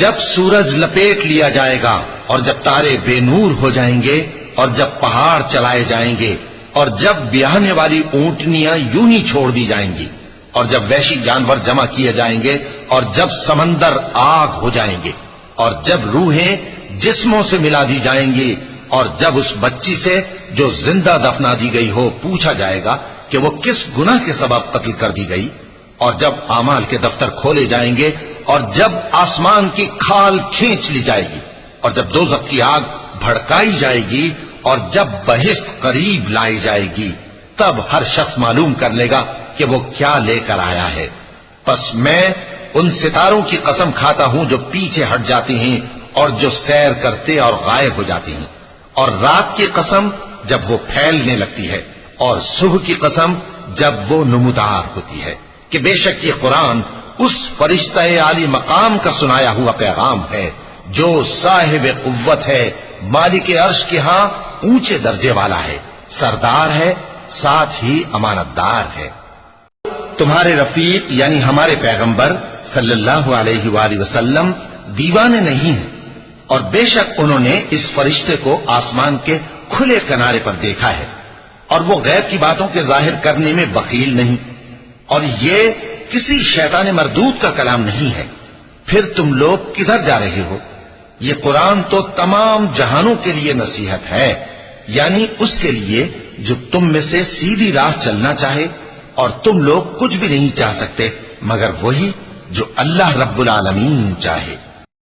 جب سورج لپیٹ لیا جائے گا اور جب تارے بے نور ہو جائیں گے اور جب پہاڑ چلائے جائیں گے اور جب بیاہنے والی اونٹنیاں یوں ہی چھوڑ دی جائیں گی اور جب وحشی جانور جمع کیے جائیں گے اور جب سمندر آگ ہو جائیں گے اور جب روحیں جسموں سے ملا دی جائیں گی اور جب اس بچی سے جو زندہ دفنا دی گئی ہو پوچھا جائے گا کہ وہ کس گناہ کے سبب قتل کر دی گئی، اور جب اعمال کے دفتر کھولے جائیں گے اور جب آسمان کی کھال کھینچ لی جائے گی اور جب دوزخ کی آگ بھڑکائی جائے گی اور جب بہشت قریب لائی جائے گی، تب ہر شخص معلوم کر لے گا کہ وہ کیا لے کر آیا ہے۔ پس میں ان ستاروں کی قسم کھاتا ہوں جو پیچھے ہٹ جاتی ہیں اور جو سیر کرتے اور غائب ہو جاتی ہیں، اور رات کی قسم جب وہ پھیلنے لگتی ہے، اور صبح کی قسم جب وہ نمودار ہوتی ہے، کہ بے شک یہ قرآن اس فرشتہ عالی مقام کا سنایا ہوا پیغام ہے جو صاحب قوت ہے، مالک عرش کے ہاں اونچے درجے والا ہے، سردار ہے، ساتھ ہی امانت دار ہے۔ تمہارے رفیق یعنی ہمارے پیغمبر صلی اللہ علیہ وآلہ وسلم دیوانے نہیں ہیں، اور بے شک انہوں نے اس فرشتے کو آسمان کے کھلے کنارے پر دیکھا ہے، اور وہ غیب کی باتوں کے ظاہر کرنے میں بخیل نہیں، اور یہ کسی شیطان مردود کا کلام نہیں ہے۔ پھر تم لوگ کدھر جا رہے ہو؟ یہ قرآن تو تمام جہانوں کے لیے نصیحت ہے، یعنی اس کے لیے جو تم میں سے سیدھی راہ چلنا چاہے، اور تم لوگ کچھ بھی نہیں چاہ سکتے مگر وہی جو اللہ رب العالمین چاہے۔